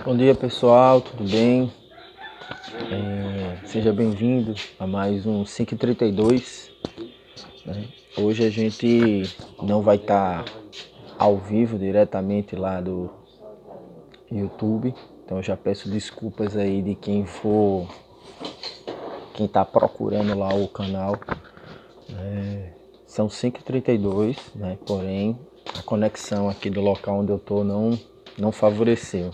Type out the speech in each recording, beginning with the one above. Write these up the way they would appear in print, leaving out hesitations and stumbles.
Bom dia pessoal, tudo bem? Seja bem-vindo a mais um 532, né? Hoje a gente não vai estar ao vivo diretamente lá do YouTube, então eu já peço desculpas aí de quem está procurando lá o canal. São 5h32, né? Porém a conexão aqui do local onde eu estou não favoreceu.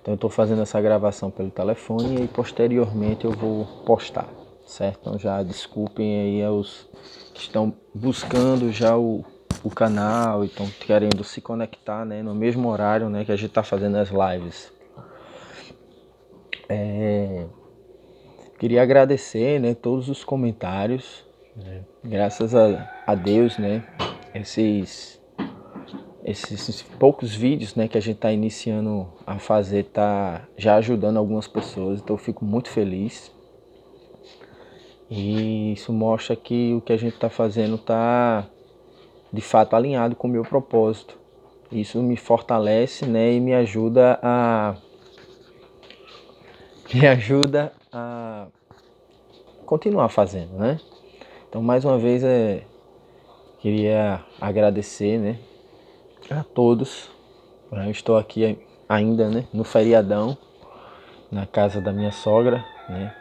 Então eu estou fazendo essa gravação pelo telefone e posteriormente eu vou postar, certo? Então já desculpem aí aos que estão buscando já o canal e estão querendo se conectar, né, no mesmo horário, né, que a gente está fazendo as lives. Queria agradecer, né, todos os comentários, né? Graças a Deus, né, esses poucos vídeos, né, que a gente está iniciando a fazer tá já ajudando algumas pessoas, então eu fico muito feliz. E isso mostra que o que a gente está fazendo está de fato alinhado com o meu propósito. Isso me fortalece, né, e me ajuda a continuar fazendo, né? Então mais uma vez queria agradecer, né, a todos. Eu estou aqui ainda, né, no feriadão, na casa da minha sogra, né?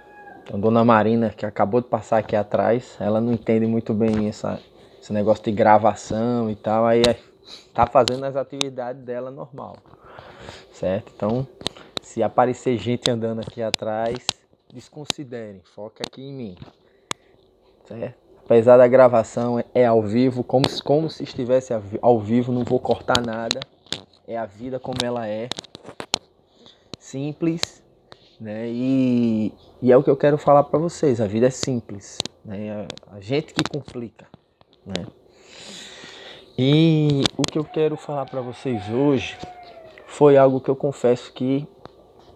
Então, Dona Marina, que acabou de passar aqui atrás, ela não entende muito bem esse negócio de gravação e tal, aí tá fazendo as atividades dela normal, certo? Então, se aparecer gente andando aqui atrás, desconsiderem, foca aqui em mim, certo? Apesar da gravação é ao vivo, como se estivesse ao vivo, não vou cortar nada, é a vida como ela é, simples, né? E é o que eu quero falar para vocês, a vida é simples, né? A gente que complica, né? E o que eu quero falar para vocês hoje foi algo que eu confesso que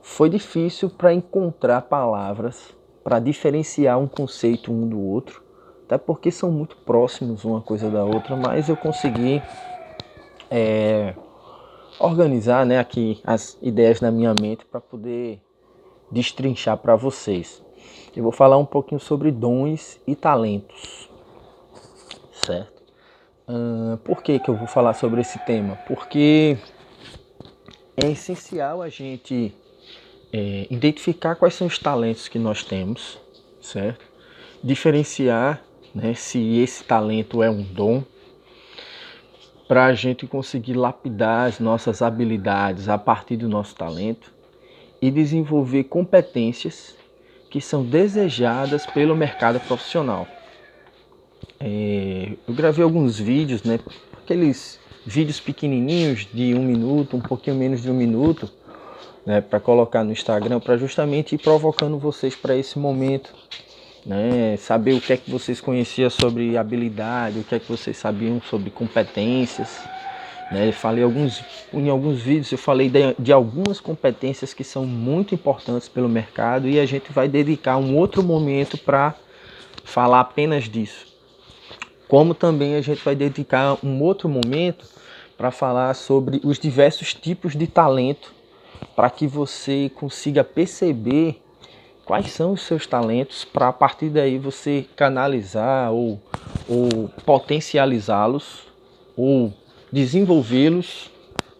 foi difícil para encontrar palavras para diferenciar um conceito um do outro, até porque são muito próximos uma coisa da outra, mas eu consegui organizar, né, aqui as ideias na minha mente para poder destrinchar para vocês. Eu vou falar um pouquinho sobre dons e talentos, certo? Por que eu vou falar sobre esse tema? Porque é essencial a gente identificar quais são os talentos que nós temos, certo? Diferenciar, né, se esse talento é um dom, para a gente conseguir lapidar as nossas habilidades a partir do nosso talento e desenvolver competências que são desejadas pelo mercado profissional. Eu gravei alguns vídeos, né, aqueles vídeos pequenininhos de 1 minuto, um pouquinho menos de 1 minuto, né, para colocar no Instagram, para justamente ir provocando vocês para esse momento, né, saber o que é que vocês conheciam sobre habilidade, o que é que vocês sabiam sobre competências, né. Eu falei em alguns vídeos, eu falei de algumas competências que são muito importantes pelo mercado e a gente vai dedicar um outro momento para falar apenas disso. Como também a gente vai dedicar um outro momento para falar sobre os diversos tipos de talento, para que você consiga perceber quais são os seus talentos, para a partir daí você canalizar ou potencializá-los ou desenvolvê-los,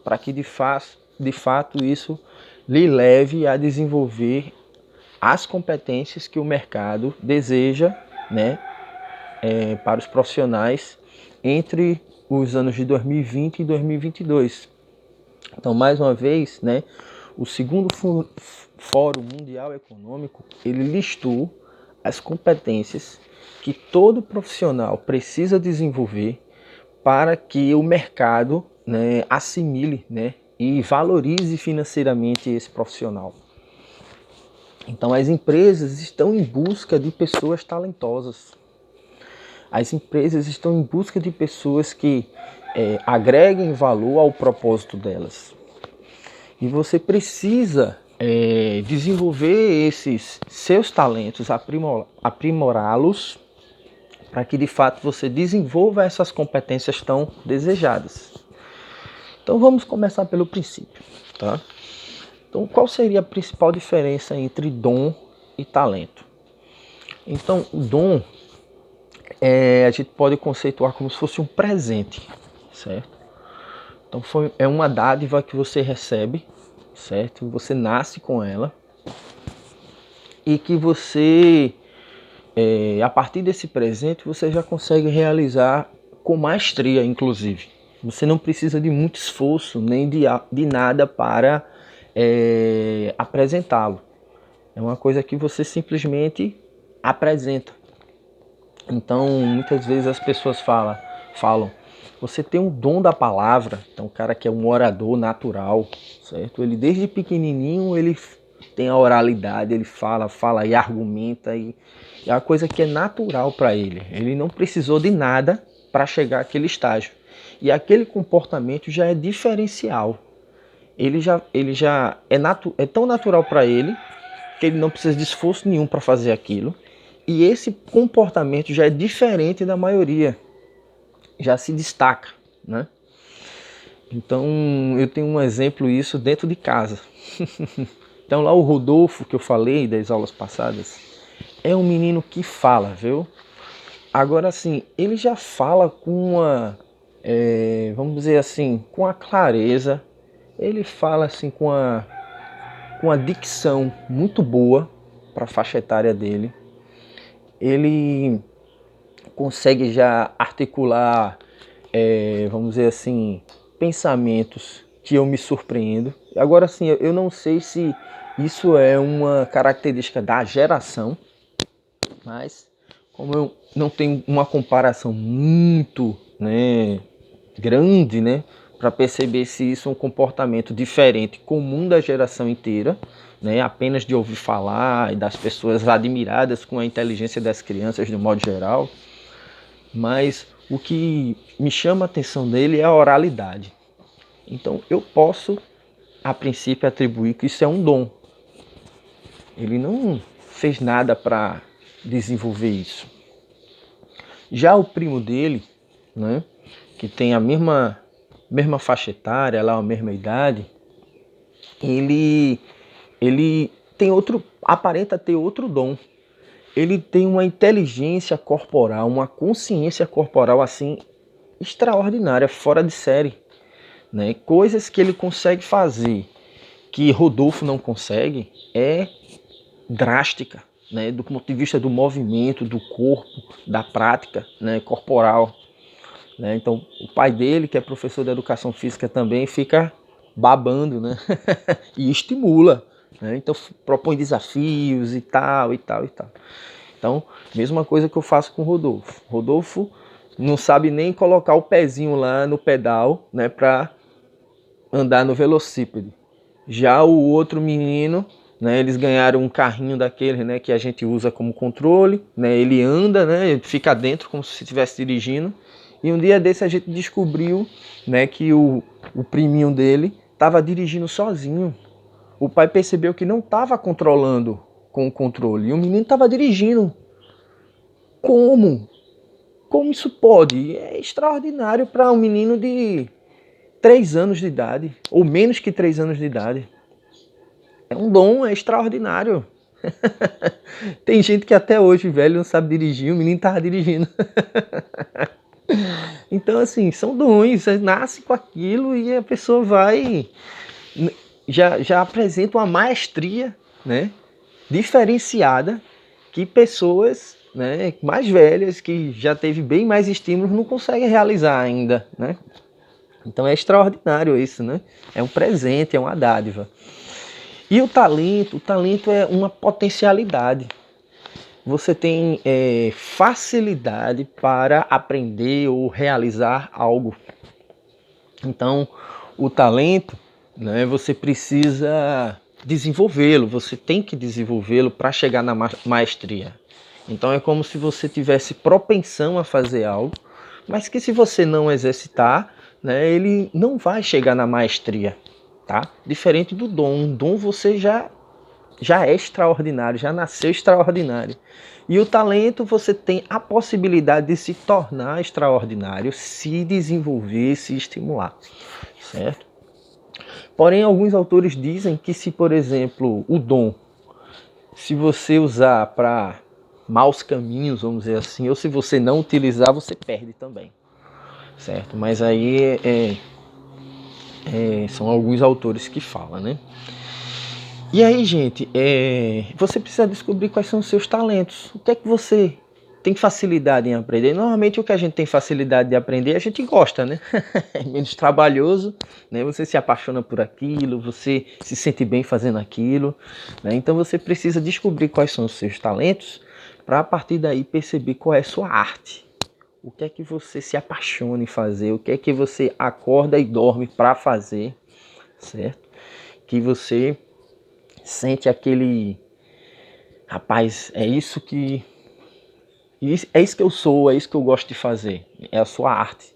para que de fato isso lhe leve a desenvolver as competências que o mercado deseja, né, para os profissionais entre os anos de 2020 e 2022. Então, mais uma vez, né, o segundo Fórum Mundial Econômico, ele listou as competências que todo profissional precisa desenvolver para que o mercado, né, assimile, né, e valorize financeiramente esse profissional. Então, as empresas estão em busca de pessoas talentosas. As empresas estão em busca de pessoas que agreguem valor ao propósito delas. E você precisa desenvolver esses seus talentos, aprimorá-los, para que de fato você desenvolva essas competências tão desejadas. Então vamos começar pelo princípio, tá? Então qual seria a principal diferença entre dom e talento? Então o dom a gente pode conceituar como se fosse um presente, certo? Então é uma dádiva que você recebe, certo? Você nasce com ela e que você, a partir desse presente, você já consegue realizar com maestria, inclusive. Você não precisa de muito esforço nem de nada para apresentá-lo. É uma coisa que você simplesmente apresenta. Então, muitas vezes as pessoas falam, você tem um dom da palavra. Então, o cara que é um orador natural, certo? Ele desde pequenininho, ele tem a oralidade, ele fala e argumenta. E é uma coisa que é natural para ele. Ele não precisou de nada para chegar àquele estágio. E aquele comportamento já é diferencial. Ele já é tão natural para ele que ele não precisa de esforço nenhum para fazer aquilo. E esse comportamento já é diferente da maioria, já se destaca, né? Então eu tenho um exemplo disso dentro de casa. Então lá o Rodolfo, que eu falei das aulas passadas, é um menino que fala, viu? Agora assim, ele já fala com uma, vamos dizer assim, com a clareza, ele fala assim com a dicção muito boa para a faixa etária dele. Ele consegue já articular, vamos dizer assim, pensamentos que eu me surpreendo. Agora sim, eu não sei se isso é uma característica da geração, mas como eu não tenho uma comparação muito, né, grande, né, para perceber se isso é um comportamento diferente, comum da geração inteira, né, apenas de ouvir falar e das pessoas admiradas com a inteligência das crianças de um modo geral, mas o que me chama a atenção dele é a oralidade. Então eu posso, a princípio, atribuir que isso é um dom. Ele não fez nada para desenvolver isso. Já o primo dele, né, que tem a mesma faixa etária, lá a mesma idade, ele tem aparenta ter outro dom. Ele tem uma inteligência corporal, uma consciência corporal assim extraordinária, fora de série, né? Coisas que ele consegue fazer que Rodolfo não consegue é drástica, né? Do ponto de vista do movimento, do corpo, da prática, né, corporal, né? Então o pai dele, que é professor de educação física também, fica babando, né? E estimula, né? Então propõe desafios e tal, e tal, e tal. Então, mesma coisa que eu faço com o Rodolfo. Rodolfo não sabe nem colocar o pezinho lá no pedal, né, para andar no velocípede. Já o outro menino, né, eles ganharam um carrinho daquele, né, que a gente usa como controle, né, ele anda, né, ele fica dentro como se estivesse dirigindo. E um dia desse a gente descobriu, né, que o priminho dele estava dirigindo sozinho. O pai percebeu que não estava controlando com o controle e o menino estava dirigindo. Como? Como isso pode? É extraordinário para um menino de 3 anos de idade, ou menos que 3 anos de idade. É um dom, é extraordinário. Tem gente que até hoje, velho, não sabe dirigir, o menino estava dirigindo. Então, assim, são dons, você nasce com aquilo e a pessoa vai... Já apresenta uma maestria, né, diferenciada que pessoas, né, mais velhas, que já teve bem mais estímulos, não conseguem realizar ainda, né? Então é extraordinário isso, né? É um presente, é uma dádiva. E o talento é uma potencialidade. Você tem facilidade para aprender ou realizar algo. Então, o talento, né, você precisa desenvolvê-lo, você tem que desenvolvê-lo para chegar na maestria. Então é como se você tivesse propensão a fazer algo, mas que se você não exercitar, né, ele não vai chegar na maestria, tá? Diferente do dom. Um dom você já é extraordinário, já nasceu extraordinário. E o talento você tem a possibilidade de se tornar extraordinário, se desenvolver, se estimular, certo? Porém, alguns autores dizem que se, por exemplo, o dom, se você usar para maus caminhos, vamos dizer assim, ou se você não utilizar, você perde também, certo? Mas aí são alguns autores que falam, né? E aí, gente, você precisa descobrir quais são os seus talentos. O que é que você tem facilidade em aprender? Normalmente o que a gente tem facilidade de aprender, a gente gosta, né? É menos trabalhoso, né? Você se apaixona por aquilo, você se sente bem fazendo aquilo, né? Então você precisa descobrir quais são os seus talentos para a partir daí perceber qual é a sua arte. O que é que você se apaixona em fazer? O que é que você acorda e dorme para fazer, certo? Que você sente aquele, rapaz, é isso que eu sou, é isso que eu gosto de fazer, é a sua arte.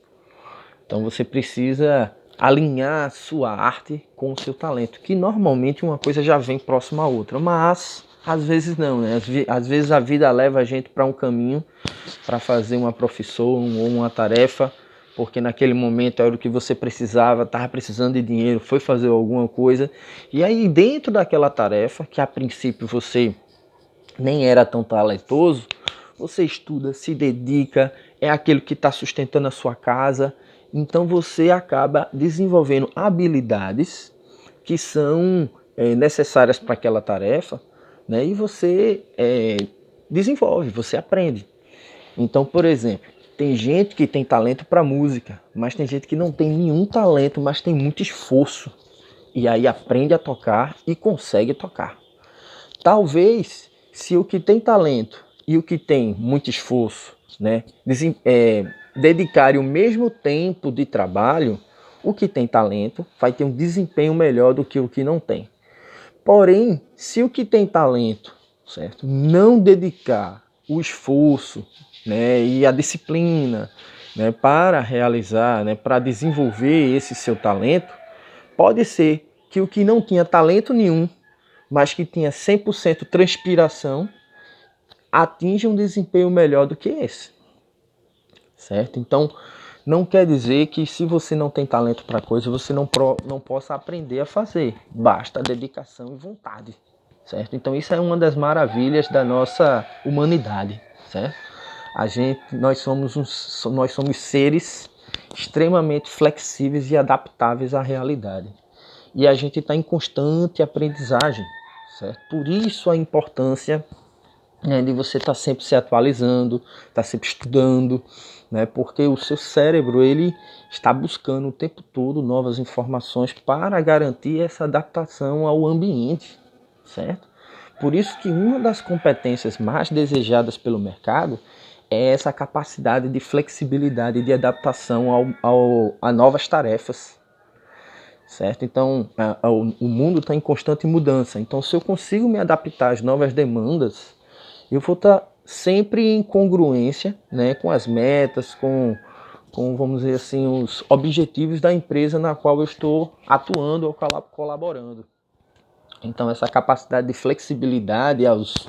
Então você precisa alinhar a sua arte com o seu talento, que normalmente uma coisa já vem próxima à outra, mas às vezes não, né? Às vezes a vida leva a gente para um caminho para fazer uma profissão ou uma tarefa, porque naquele momento era o que você precisava, estava precisando de dinheiro, foi fazer alguma coisa, e aí dentro daquela tarefa, que a princípio você nem era tão talentoso, você estuda, se dedica, é aquilo que está sustentando a sua casa, então você acaba desenvolvendo habilidades que são necessárias para aquela tarefa, né? E você desenvolve, você aprende. Então, por exemplo, tem gente que tem talento para música, mas tem gente que não tem nenhum talento, mas tem muito esforço. E aí aprende a tocar e consegue tocar. Talvez, se o que tem talento e o que tem muito esforço, né, dedicarem o mesmo tempo de trabalho, o que tem talento vai ter um desempenho melhor do que o que não tem. Porém, se o que tem talento, certo, não dedicar o esforço, né, e a disciplina, né, para realizar, né, para desenvolver esse seu talento, pode ser que o que não tinha talento nenhum, mas que tinha 100% transpiração, atinja um desempenho melhor do que esse, certo? Então, não quer dizer que se você não tem talento para coisa, você não possa aprender a fazer. Basta dedicação e vontade, certo? Então, isso é uma das maravilhas da nossa humanidade, certo? Nós somos seres extremamente flexíveis e adaptáveis à realidade. E a gente está em constante aprendizagem, certo? Por isso a importância, né, de você estar sempre se atualizando, estar sempre estudando, né? Porque o seu cérebro ele está buscando o tempo todo novas informações para garantir essa adaptação ao ambiente, certo? Por isso que uma das competências mais desejadas pelo mercado é essa capacidade de flexibilidade e de adaptação a novas tarefas, certo? Então, o mundo está em constante mudança. Então, se eu consigo me adaptar às novas demandas, eu vou estar sempre em congruência, né, com as metas, vamos dizer assim, os objetivos da empresa na qual eu estou atuando ou colaborando. Então, essa capacidade de flexibilidade às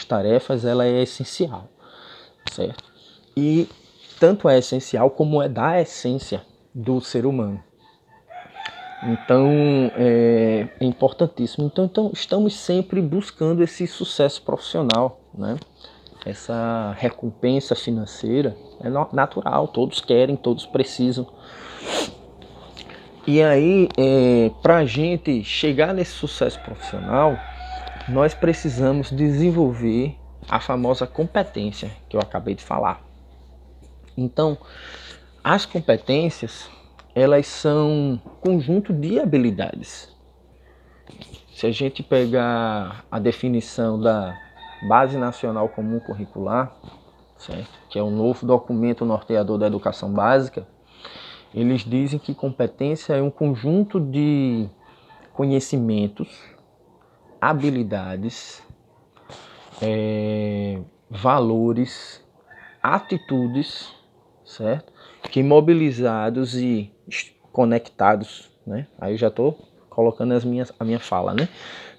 tarefas, ela é essencial, certo? E tanto é essencial como é da essência do ser humano. Então, é importantíssimo. Então, estamos sempre buscando esse sucesso profissional, né? Essa recompensa financeira é natural, todos querem, todos precisam. E aí, para a gente chegar nesse sucesso profissional, nós precisamos desenvolver a famosa competência que eu acabei de falar. Então, as competências, elas são um conjunto de habilidades. Se a gente pegar a definição da Base Nacional Comum Curricular, certo? Que é o novo documento norteador da educação básica, eles dizem que competência é um conjunto de conhecimentos, habilidades, valores, atitudes, certo? Que mobilizados e conectados, né? Aí eu já estou colocando a minha fala, né?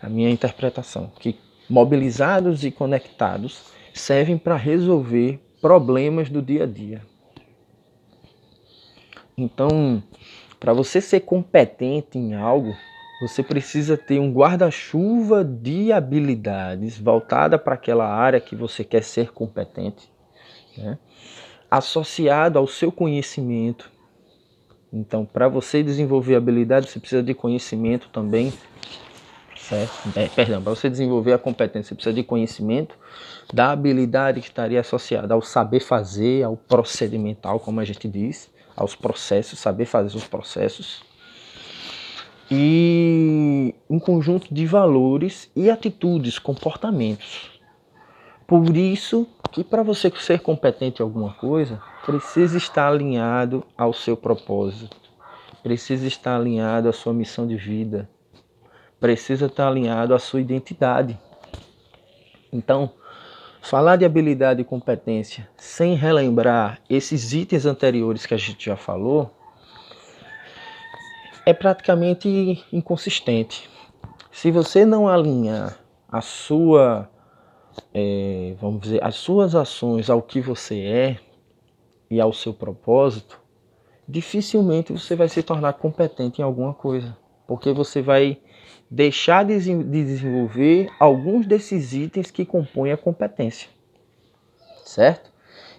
A minha interpretação, que mobilizados e conectados servem para resolver problemas do dia a dia. Então, para você ser competente em algo, você precisa ter um guarda-chuva de habilidades voltada para aquela área que você quer ser competente, né? Associado ao seu conhecimento. Então, para você desenvolver habilidade, você precisa de conhecimento também, certo? Para você desenvolver a competência, você precisa de conhecimento da habilidade que estaria associada ao saber fazer, ao procedimental, como a gente diz, aos processos, saber fazer os processos. E um conjunto de valores e atitudes, comportamentos. Por isso que para você ser competente em alguma coisa, precisa estar alinhado ao seu propósito, precisa estar alinhado à sua missão de vida, precisa estar alinhado à sua identidade. Então, falar de habilidade e competência sem relembrar esses itens anteriores que a gente já falou é praticamente inconsistente. Se você não alinhar a sua, vamos dizer, as suas ações ao que você é e ao seu propósito, dificilmente você vai se tornar competente em alguma coisa, porque você vai deixar de desenvolver alguns desses itens que compõem a competência, certo?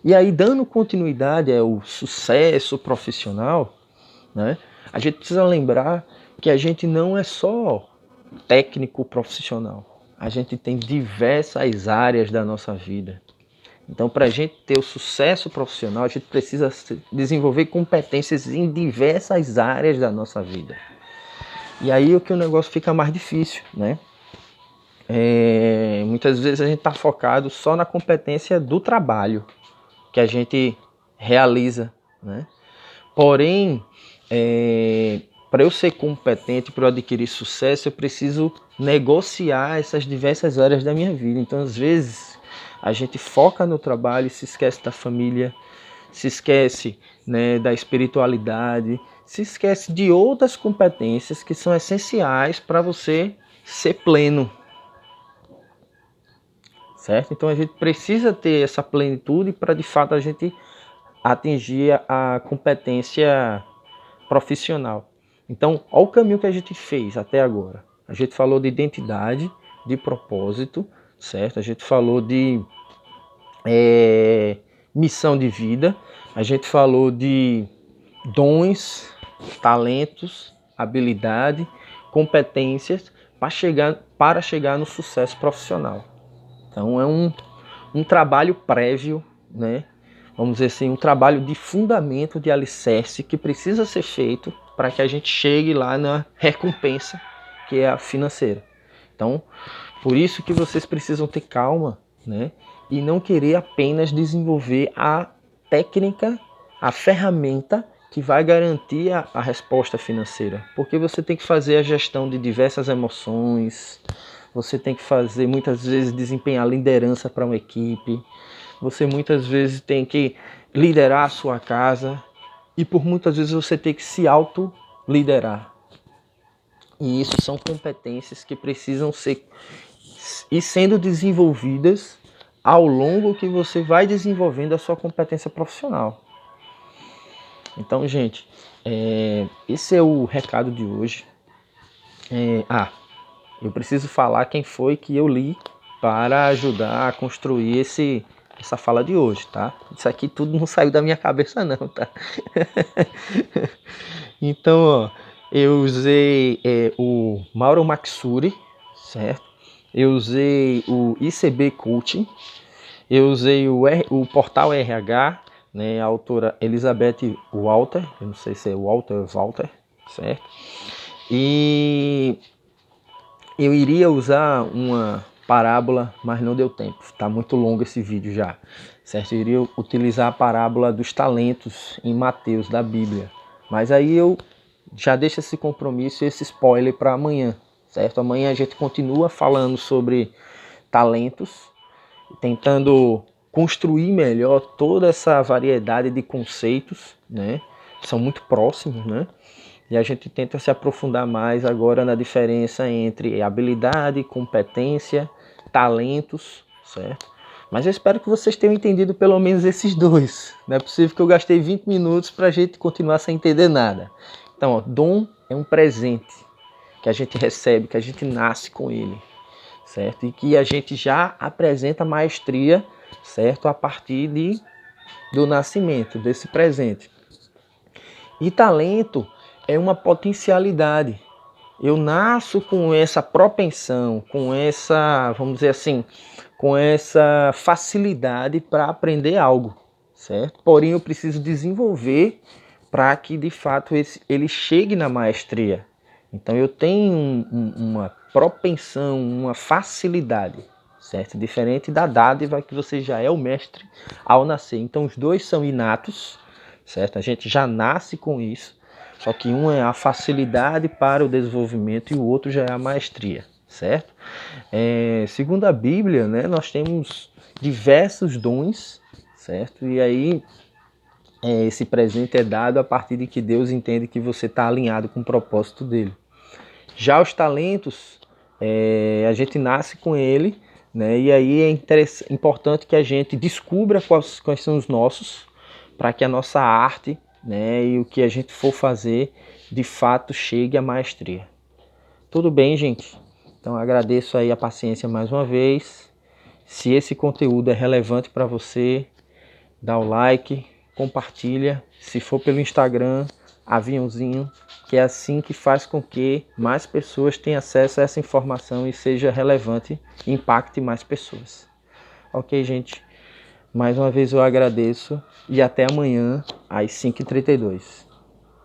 E aí, dando continuidade ao sucesso profissional, né, a gente precisa lembrar que a gente não é só técnico profissional, a gente tem diversas áreas da nossa vida. Então, para a gente ter o sucesso profissional, a gente precisa desenvolver competências em diversas áreas da nossa vida. E aí é que o negócio fica mais difícil, né? Muitas vezes a gente está focado só na competência do trabalho que a gente realiza, né? Porém, para eu ser competente, para eu adquirir sucesso, eu preciso negociar essas diversas áreas da minha vida. Então, às vezes, a gente foca no trabalho e se esquece da família, se esquece, né, da espiritualidade, se esquece de outras competências que são essenciais para você ser pleno, certo? Então, a gente precisa ter essa plenitude para, de fato, a gente atingir a competência profissional. Então, olha o caminho que a gente fez até agora. A gente falou de identidade, de propósito, certo? A gente falou de missão de vida, a gente falou de dons, talentos, habilidade, competências para chegar no sucesso profissional. Então, é um trabalho prévio, né? Vamos dizer assim, um trabalho de fundamento, de alicerce que precisa ser feito para que a gente chegue lá na recompensa, que é a financeira. Então, por isso que vocês precisam ter calma, né? E não querer apenas desenvolver a técnica, a ferramenta que vai garantir a resposta financeira. Porque você tem que fazer a gestão de diversas emoções, você tem que fazer, muitas vezes, desempenhar liderança para uma equipe, você muitas vezes tem que liderar a sua casa e por muitas vezes você tem que se auto-liderar. E isso são competências que precisam ser e sendo desenvolvidas ao longo que você vai desenvolvendo a sua competência profissional. Então, gente, esse é o recado de hoje. Eu preciso falar quem foi que eu li para ajudar a construir essa fala de hoje, tá? Isso aqui tudo não saiu da minha cabeça não, tá? Então, ó, eu usei o Mauro Maxuri, certo? Eu usei o ICB Coaching, eu usei o Portal RH, né? A autora Elizabeth Walter, eu não sei se é Walter ou Walter, certo? E eu iria usar uma parábola, mas não deu tempo. Está muito longo esse vídeo já, certo? Eu iria utilizar a parábola dos talentos em Mateus, da Bíblia. Mas aí eu já deixo esse compromisso e esse spoiler para amanhã, certo? Amanhã a gente continua falando sobre talentos, tentando construir melhor toda essa variedade de conceitos, né? São muito próximos, né? E a gente tenta se aprofundar mais agora na diferença entre habilidade, competência, talentos, certo? Mas eu espero que vocês tenham entendido pelo menos esses dois. Não é possível que eu gastei 20 minutos para a gente continuar sem entender nada. Então, ó, dom é um presente que a gente recebe, que a gente nasce com ele, certo? E que a gente já apresenta maestria, certo? A partir do nascimento, desse presente. E talento é uma potencialidade. Eu nasço com essa propensão, com essa, vamos dizer assim, com essa facilidade para aprender algo, certo? Porém, eu preciso desenvolver para que, de fato, ele chegue na maestria. Então, eu tenho uma propensão, uma facilidade, certo? Diferente da dádiva que você já é o mestre ao nascer. Então, os dois são inatos, certo? A gente já nasce com isso. Só que um é a facilidade para o desenvolvimento e o outro já é a maestria, certo? Segundo a Bíblia, né, nós temos diversos dons, certo? E aí esse presente é dado a partir de que Deus entende que você está alinhado com o propósito dele. Já os talentos, a gente nasce com ele, né? E aí é importante que a gente descubra quais são os nossos, para que a nossa arte, né, e o que a gente for fazer, de fato chegue à maestria. Tudo bem, gente? Então agradeço aí a paciência mais uma vez. Se esse conteúdo é relevante para você, dá o like, compartilha. Se for pelo Instagram, aviãozinho, que é assim que faz com que mais pessoas tenham acesso a essa informação e seja relevante e impacte mais pessoas. Ok, gente? Mais uma vez eu agradeço e até amanhã às 5h32.